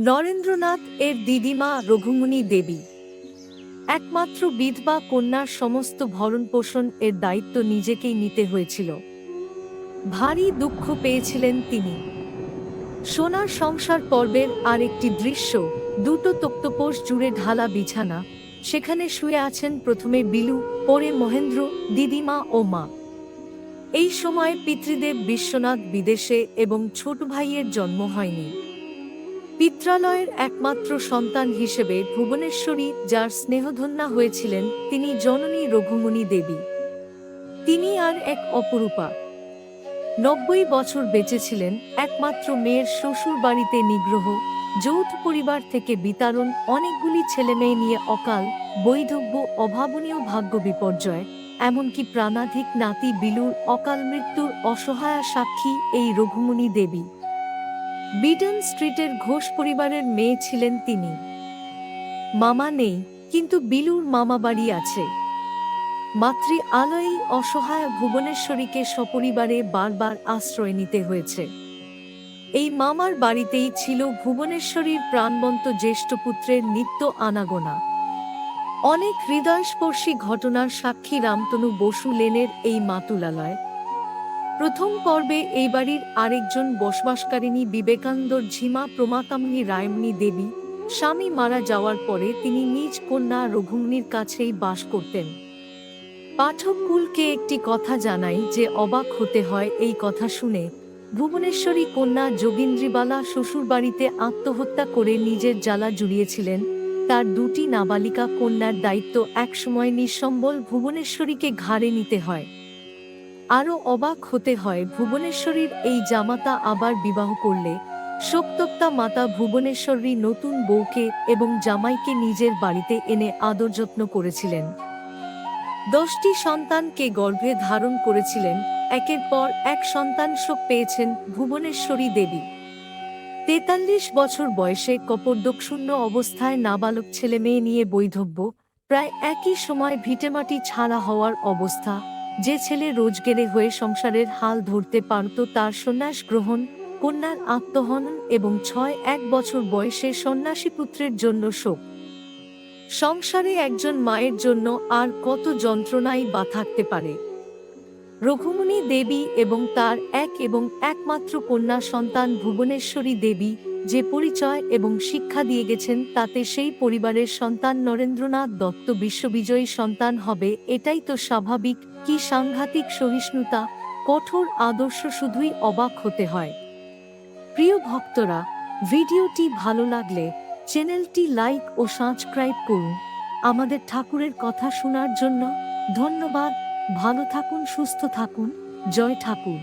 নরেন্দ্রনাথ এর দিদিমা রঘুমণি দেবী একমাত্র বিধবা কন্যার সমস্ত ভরণপোষণ এর দায়িত্ব নিজেকেই নিতে হয়েছিল। ভারী দুঃখ পেয়েছিলেন তিনি। সোনার সংসার পর্বের আর একটি দৃশ্য, দুটো তক্তপোষ জুড়ে ঢালা বিছানা, সেখানে শুয়ে আছেন প্রথমে বিলু, পরে মহেন্দ্র, দিদিমা ও মা। এই সময় পিতৃদেব বিশ্বনাথ বিদেশে এবং ছোট ভাইয়ের জন্ম হয়নি। পিত্রালয়ের একমাত্র সন্তান হিসেবে ভুবনেশ্বরী যার স্নেহধন্যা হয়েছিলেন, তিনি জননী রঘুমণি দেবী। তিনি আর এক অপরূপা। ৯০ বছর বেঁচেছিলেন, একমাত্র মেয়ের শ্বশুর বাড়িতে নিগ্রহ, যৌথ পরিবার থেকে বিতাড়ন, অনেকগুলি ছেলেমেয়ে নিয়ে অকাল, বৈধব্য, অভাবনীয় ভাগ্য বিপর্যয়, এমনকি প্রাণাধিক নাতি বিলুর অকাল মৃত্যুর অসহায়া সাক্ষী এই রঘুমণি দেবী। বিডন স্ট্রিটের ঘোষ পরিবারের মেয়ে ছিলেন তিনি। মামা নেই, কিন্তু বিলুর মামাবাড়ি আছে। মাতৃ আলয়েই অসহায় ভুবনেশ্বরীকে সপরিবারে বারবার আশ্রয় নিতে হয়েছে। এই মামার বাড়িতেই ছিল ভুবনেশ্বরীর প্রাণবন্ত জ্যেষ্ঠ পুত্রের নিত্য আনাগোনা। অনেক হৃদয়স্পর্শী ঘটনার সাক্ষী রামতনু বসু লেনের এই মাতুলালয়। প্রথম পর্বে এই বাড়ির আরেকজন বসবাসকারিণী বিবেকানন্দর ঝিমা প্রমাকামিনী রায়মণি দেবী। স্বামী মারা যাওয়ার পরে তিনি নিজ কন্যা রঘুমণির কাছেই বাস করতেন। পাঠককুলকে একটি কথা জানাই যে অবাক হতে হয় এই কথা শুনে। ভুবনেশ্বরী কন্যা যোগীন্দ্রীবালা শ্বশুরবাড়িতে আত্মহত্যা করে নিজের জ্বালা জুড়িয়েছিলেন। তার দুটি নাবালিকা কন্যার দায়িত্ব একসময় নিঃসম্বল ভুবনেশ্বরীকে ঘাড়ে নিতে হয়। আরও অবাক হতে হয় ভুবনেশ্বরীর এই জামাতা আবার বিবাহ করলে শোকতপ্তা মাতা ভুবনেশ্বরী নতুন বউকে এবং জামাইকে নিজের বাড়িতে এনে আদর যত্ন করেছিলেন। 10টি সন্তানকে গর্ভে ধারণ করেছিলেন। একের পর এক সন্তান শোক পেয়েছেন ভুবনেশ্বরী দেবী। 43 বছর বয়সে কপর্দকশূন্য অবস্থায় নাবালক ছেলেমেয়ে নিয়ে বৈধব্য, প্রায় একই সময় ভিটেমাটি ছাড়া হওয়ার অবস্থা। যে ছেলে রোজগেরে হয়ে সংসারের হাল ধরতে পারত তার সন্ন্যাস গ্রহণ, কন্যার আত্মহনন এবং 6-1 বছর বয়সে সন্ন্যাসী পুত্রের জন্য শোক। সংসারে একজন মায়ের জন্য আর কত যন্ত্রণাই বা থাকতে পারে। রঘুমণি দেবী এবং তার এক এবং একমাত্র কন্যা সন্তান ভুবনেশ্বরী দেবী যে পরিচয় এবং শিক্ষা দিয়ে গেছেন, তাতে সেই পরিবারের সন্তান নরেন্দ্রনাথ দত্ত বিশ্ববিজয়ী সন্তান হবে, এটাই তো স্বাভাবিক। কি সাংঘাতিক সহিষ্ণুতা, কঠোর আদর্শ, শুধুই অবাক হতে হয়। প্রিয় ভক্তরা, ভিডিওটি ভালো লাগলে চ্যানেলটি লাইক ও সাবস্ক্রাইব করুন। আমাদের ঠাকুরের কথা শোনার জন্য ধন্যবাদ। ভালো থাকুন, সুস্থ থাকুন। জয় ঠাকুর।